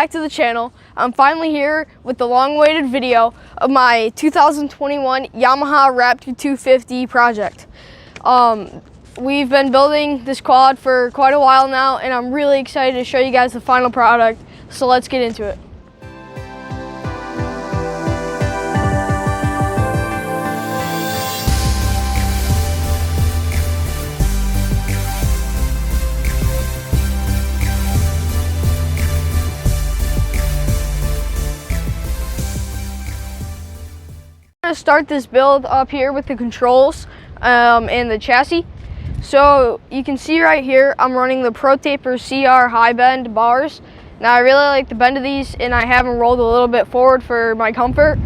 back to the channel. I'm finally here with the long-awaited video of my 2021 Yamaha Raptor 250 project. We've been building this quad for quite a while now, and I'm really excited to show you guys the final product. So let's get into it. I'm going to start this build up here with the controls and the chassis. So you can see right here I'm running the Pro Taper CR high bend bars. Now I really like the bend of these, and I have them rolled a little bit forward for my comfort.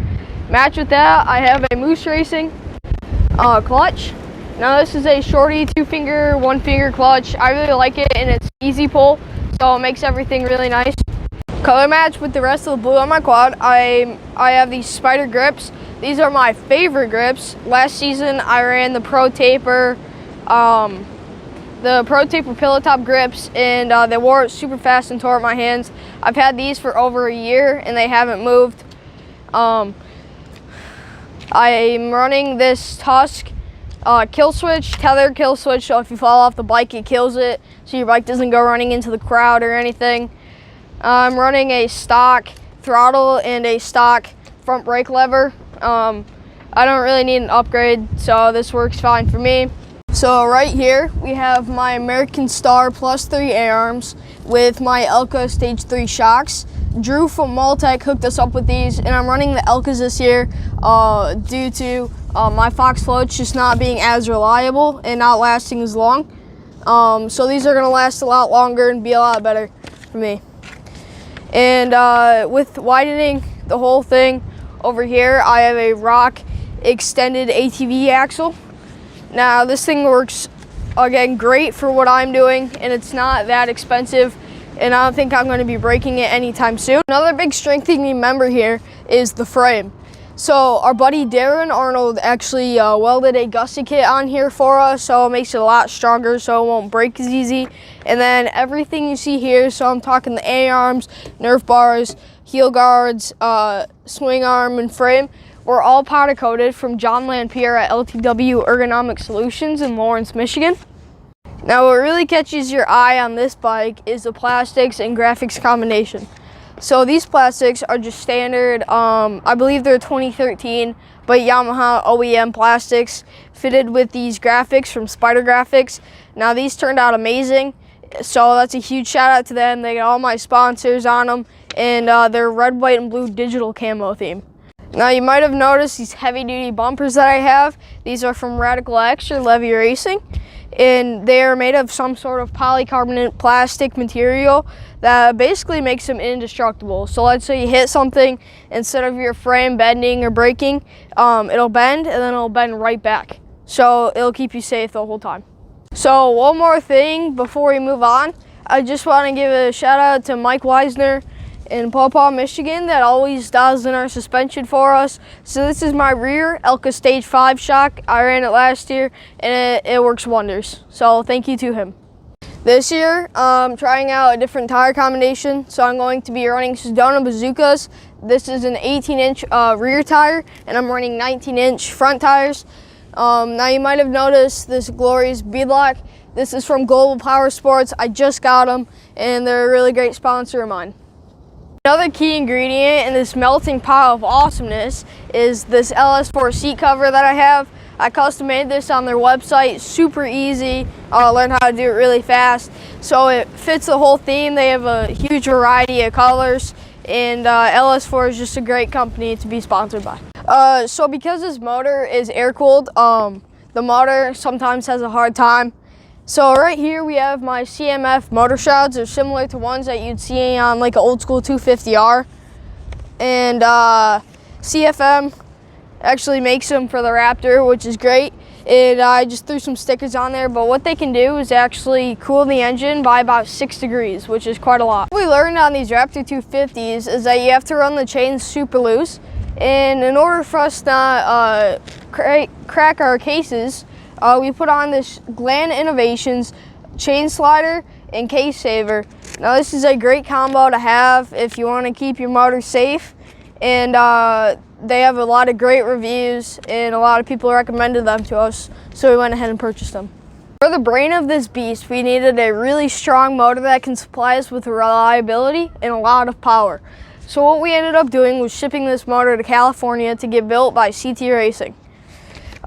Match with that, I have a Moose Racing clutch. Now this is a shorty 2-finger, 1-finger clutch. I really like it, and it's easy pull, so it makes everything really nice. Color match with the rest of the blue on my quad, I have these Spider grips. These are my favorite grips. Last season I ran the Pro Taper pillow top grips, and they wore it super fast and tore up my hands. I've had these for over a year and they haven't moved. I'm running this Tusk kill switch, tether kill switch, so if you fall off the bike it kills it, so your bike doesn't go running into the crowd or anything. I'm running a stock throttle and a stock front brake lever. I don't really need an upgrade, so this works fine for me. So right here we have my American Star Plus 3 A-arms with my Elka Stage 3 shocks. Drew from Maltech hooked us up with these, and I'm running the Elkas this year due to my Fox floats just not being as reliable and not lasting as long. So these are going to last a lot longer and be a lot better for me. And with widening the whole thing over here, I have a Rock extended ATV axle. Now this thing works, again, great for what I'm doing, and it's not that expensive, and I don't think I'm going to be breaking it anytime soon. Another big strengthening member here is the frame. So our buddy Darren Arnold actually welded a gusset kit on here for us, so it makes it a lot stronger so it won't break as easy. And then everything you see here, so I'm talking the A-arms, Nerf bars, heel guards, swing arm, and frame, we're all powder coated from John Lampere at LTW Ergonomic Solutions in Lawrence, Michigan. Now what really catches your eye on this bike is the plastics and graphics combination. So these plastics are just standard, I believe they're 2013, but Yamaha OEM plastics fitted with these graphics from Spider Graphics. Now these turned out amazing, so that's a huge shout out to them. They got all my sponsors on them, and they're red, white, and blue digital camo theme. Now you might have noticed these heavy duty bumpers that I have. These are from Radical X or Levy Racing, and they are made of some sort of polycarbonate plastic material that basically makes them indestructible. So let's say you hit something, instead of your frame bending or breaking, it'll bend and then it'll bend right back. So it'll keep you safe the whole time. So one more thing before we move on, I just want to give a shout out to Mike Weisner in Paw Paw, Michigan, that always dials in our suspension for us. So this is my rear Elka Stage 5 shock. I ran it last year and it works wonders. So thank you to him. This year, I'm trying out a different tire combination. So I'm going to be running Sedona Bazookas. This is an 18-inch rear tire, and I'm running 19-inch front tires. Now you might have noticed this glorious beadlock. This is from Global Power Sports. I just got them, and they're a really great sponsor of mine. Another key ingredient in this melting pot of awesomeness is this LS4 seat cover that I have. I custom made this on their website, super easy, learn how to do it really fast. So it fits the whole theme. They have a huge variety of colors, and LS4 is just a great company to be sponsored by. So because this motor is air cooled, the motor sometimes has a hard time. So right here we have my CMF motor shrouds. They're similar to ones that you'd see on like an old school 250R. And CFM actually makes them for the Raptor, which is great. And I just threw some stickers on there, but what they can do is actually cool the engine by about 6 degrees, which is quite a lot. What we learned on these Raptor 250s is that you have to run the chains super loose. And in order for us to crack our cases, we put on this Gland Innovations chain slider and case saver, Now this is a great combo to have if you want to keep your motor safe, and they have a lot of great reviews and a lot of people recommended them to us, so we went ahead and purchased them. For the brain of this beast, we needed a really strong motor that can supply us with reliability and a lot of power. So what we ended up doing was shipping this motor to California to get built by CT Racing.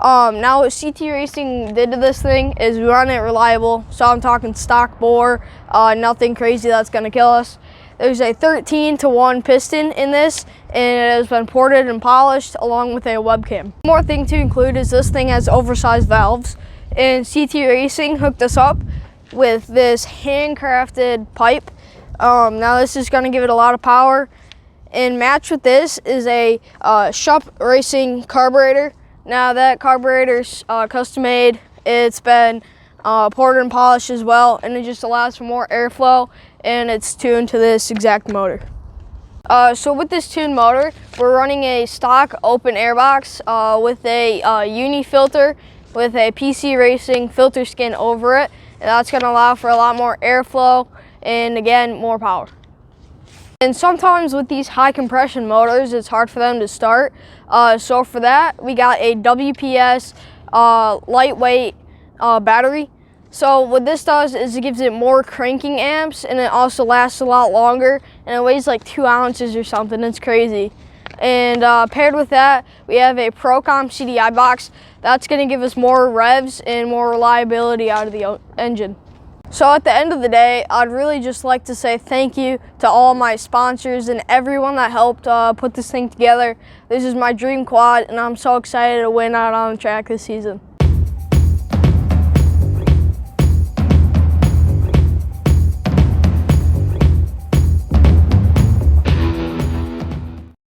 Now what CT Racing did to this thing is we run it reliable, so I'm talking stock bore, nothing crazy that's going to kill us. There's a 13-to-1 piston in this, and it has been ported and polished along with a webcam. One more thing to include is this thing has oversized valves, and CT Racing hooked us up with this handcrafted pipe. Now this is going to give it a lot of power, and matched with this is a Shop Racing carburetor. Now that carburetor's custom made. It's been ported and polished as well, and it just allows for more airflow, and it's tuned to this exact motor. So with this tuned motor, we're running a stock open air box with a uni filter with a PC Racing filter skin over it, and that's going to allow for a lot more airflow and again more power. And sometimes with these high compression motors, it's hard for them to start. So for that, we got a WPS lightweight battery. So what this does is it gives it more cranking amps, and it also lasts a lot longer, and it weighs like 2 ounces or something. It's crazy. And paired with that, we have a Procom CDI box. That's going to give us more revs and more reliability out of the engine. So at the end of the day, I'd really just like to say thank you to all my sponsors and everyone that helped put this thing together. This is my dream quad, and I'm so excited to win out on the track this season.